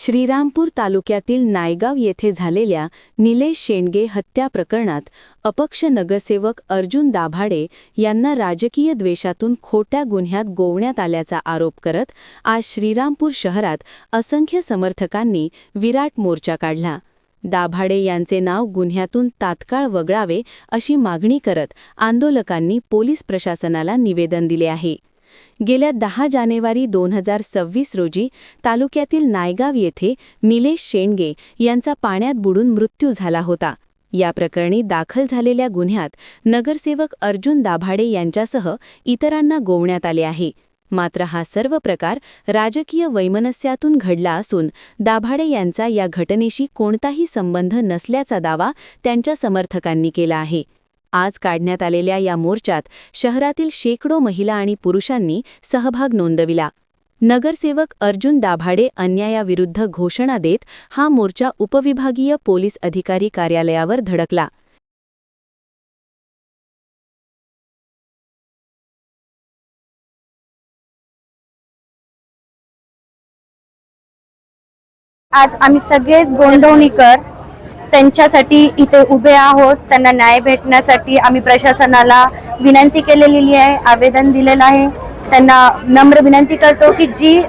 श्रीरामपूर तालुक्यातील नायगाव येथे झालेल्या निलेश शेंडगे हत्या प्रकरणात अपक्ष नगरसेवक अर्जुन दाभाडे यांना राजकीय द्वेषातून खोट्या गुन्ह्यात गोवण्यात आल्याचा आरोप करत आज श्रीरामपूर शहरात असंख्य समर्थकांनी विराट मोर्चा काढला। दाभाडे यांचे नाव गुन्ह्यातून तात्काळ वगळावे अशी मागणी करत आंदोलकांनी पोलीस प्रशासनाला निवेदन दिले आहे। गेल्या 10 जानेवारी 2026 रोजी तालुक्यातील नायगाव येथे निलेश शेंडगे यांचा पाण्यात बुडून मृत्यू झाला होता। या प्रकरणी दाखल झालेल्या गुन्ह्यात नगरसेवक अर्जुन दाभाडे यांच्यासह इतरांना गोवण्यात आले आहे। मात्र हा सर्व प्रकार राजकीय वैमनस्यातून घडला असून दाभाडे यांचा या घटनेशी कोणताही संबंध नसल्याचा दावा त्यांच्या समर्थकांनी केला आहे। आज काढण्यात आलेल्या या मोर्चात शहरातील शेकडो महिला आणि पुरुषांनी सहभाग नोंदविला। नगरसेवक अर्जुन दाभाडे अन्यायाविरुद्ध घोषणा देत हा मोर्चा उपविभागीय पोलीस अधिकारी कार्यालयावर धडकला। आज आम्ही सगळेच गोंधवणीकर त्यांच्यासाठी इथे उभे आहोत। त्यांना न्याय भेटण्यासाठी आम्ही प्रशासनाला विनंती केलेली आहे, आवेदन दिलेलं आहे। त्यांना नम्र विनंती करतो की जी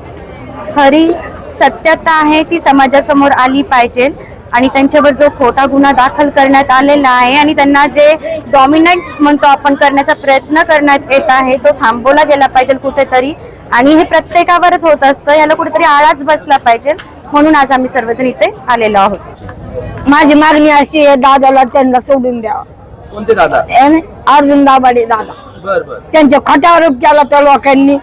खरी सत्यता आहे ती समाजासमोर आली पाहिजे आणि त्यांच्यावर जो खोटा गुन्हा दाखल करण्यात आलेला आहे आणि त्यांना जे डॉमिनंट म्हणतो आपण करण्याचा प्रयत्न करण्यात येत आहे तो थांबवला गेला पाहिजे कुठेतरी, आणि हे प्रत्येकावरच होत असतं, याला कुठेतरी आळाच बसला पाहिजे। म्हणून आज आम्ही सर्वजण इथे आलेलो आहोत। माझी मागणी अशी आहे, दादाला त्यांना सोडून द्यावा। कोणते दादा? अर्जुन दाभाडे दादा। बर बर। त्यांच्या खोटा आरोप केला त्या लोकांनी,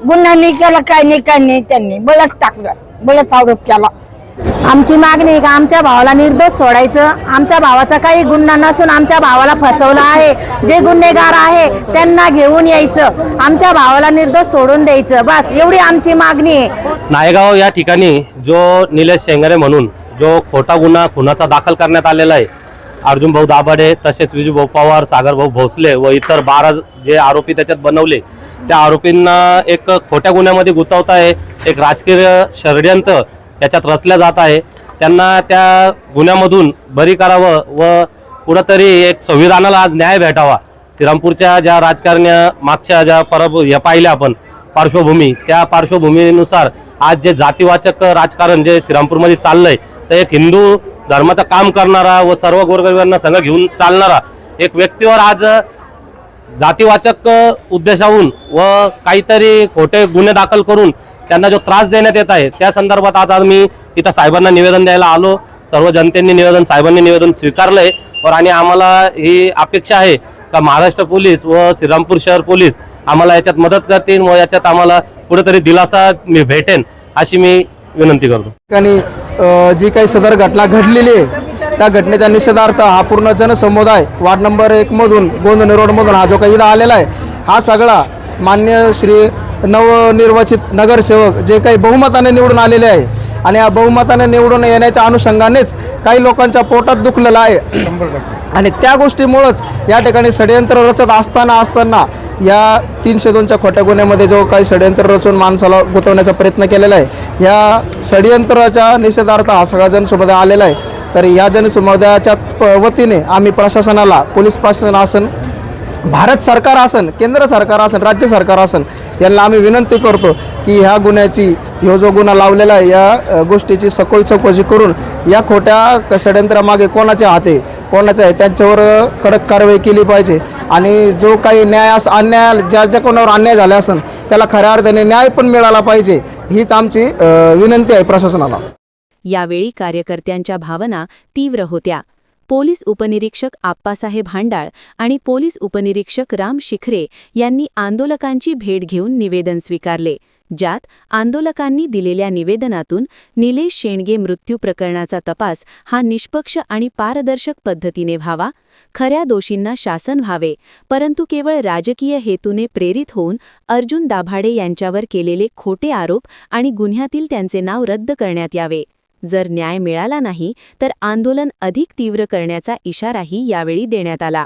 गुन्हा नाही केला, काय नाही त्यांनी बळच टाकलं, बळच आरोप केला। आमची मागणी आहे का आमच्या भावाला निर्दोष सोडायचं। आमच्या भावाचा काही गुन्हा नसून आमच्या भावाला फसवलं आहे, जे गुन्हेगार आहे त्यांना घेऊन यायचं, आमच्या भावाला निर्दोष सोडून द्यायचं, बस एवढी आमची मागणी आहे। नायगाव या ठिकाणी जो निलेश शेंगरे म्हणून जो खोटा गुन्हा खुनाचा दाखल करण्यात आलेला आहे, अर्जुन भाऊ दाभाडे तसेच विजू भाऊ पवार, सागर भाऊ भोसले व इतर 12 जे आरोपी त्याच्यात बनवले, त्या आरोपींना एक खोट्या गुन्ह्यामध्ये गुंतवत आहे, एक राजकीय षडयंत्र याच्यात रचल्या जात आहे। त्यांना त्या गुन्ह्यामधून बरी करावं व कुठंतरी एक संविधानाला आज न्याय भेटावा। श्रीरामपूरच्या ज्या राजकारण्या मागच्या ज्या या पाहिल्या आपण पार्श्वभूमी, त्या पार्श्वभूमीनुसार आज जे जातीवाचक राजकारण जे श्रीरामपूरमध्ये चाललंय, तर एक हिंदू धर्माचं काम करणारा व सर्व गोरगरिबांना संघ घेऊन चालणारा एक व्यक्तीवर आज जातीवाचक उद्देशाहून व काहीतरी खोटे गुन्हे दाखल करून त्यांना जो त्रास देण्यात येत आहे, त्या संदर्भात आज आम्ही इथं साहेबांना निवेदन द्यायला आलो। सर्व जनतेने साहेबांनी निवेदन स्वीकारलंय आणि आम्हाला ही अपेक्षा आहे का महाराष्ट्र पोलीस व श्रीरामपूर शहर पोलीस आम्हाला याच्यात मदत करतील व याच्यात आम्हाला कुठेतरी दिलासा भेटेन अशी मी विनंती करतो। आणि जी काही सदर घटना घडलेली आहे त्या घटनेच्या निषेधार्थ हा पूर्ण जनसमुदाय वार्ड नंबर 1 मधून गोंधळी रोड मधून हा जो काही इथं आलेला आहे, हा सगळा मान्य श्री नवनिर्वाचित नगरसेवक जे काही बहुमताने निवडून आलेले आहे आणि या बहुमताने निवडून येण्याच्या अनुषंगानेच काही लोकांच्या पोटात दुखलेलं आहे आणि त्या गोष्टीमुळेच या ठिकाणी षडयंत्र रचत असताना या 302च्या खोट्या गुन्ह्यामध्ये जो काही षडयंत्र रचून माणसाला गुंतवण्याचा प्रयत्न केलेला आहे, या षडयंत्राच्या निषेधार्थ हा सगळा जनसमुदाय आलेला आहे। तर या जनसमुदायाच्या वतीने आम्ही प्रशासनाला, पोलीस प्रशासन असन, भारत सरकार असन, केंद्र सरकार असन, राज्य सरकार असन, यांना आम्ही विनंती करतो की ह्या गुन्ह्याची जो गुन्हा लावलेला आहे या गोष्टीची सखोल चौकशी करून या खोट्या षडयंत्रामागे कोणाचे हात आहे, कोणाचे आहे, त्यांच्यावर कडक कारवाई केली पाहिजे आणि जो काही अन्याय ज्या कोणावर अन्याय झाला असेल त्याला खऱ्या अर्थाने न्याय पण मिळाला पाहिजे, हीच आमची विनंती आहे प्रशासनाला। यावेळी कार्यकर्त्यांच्या भावना तीव्र होत्या। पोलीस उपनिरीक्षक आप्पासाहेब हांडाळ आणि पोलीस उपनिरीक्षक राम शिखरे यांनी आंदोलकांची भेट घेऊन निवेदन स्वीकारले, ज्यात आंदोलकांनी दिलेल्या निवेदनातून निलेश शेंडगे मृत्यू प्रकरणाचा तपास हा निष्पक्ष आणि पारदर्शक पद्धतीने व्हावा, खऱ्या दोषींना शासन व्हावे, परंतु केवळ राजकीय हेतूने प्रेरित होऊन अर्जुन दाभाडे यांच्यावर केलेले खोटे आरोप आणि गुन्ह्यातील त्यांचे नाव रद्द करण्यात यावे। जर न्याय मिळाला नाही तर आंदोलन अधिक तीव्र करण्याचा इशाराही यावेळी देण्यात आला।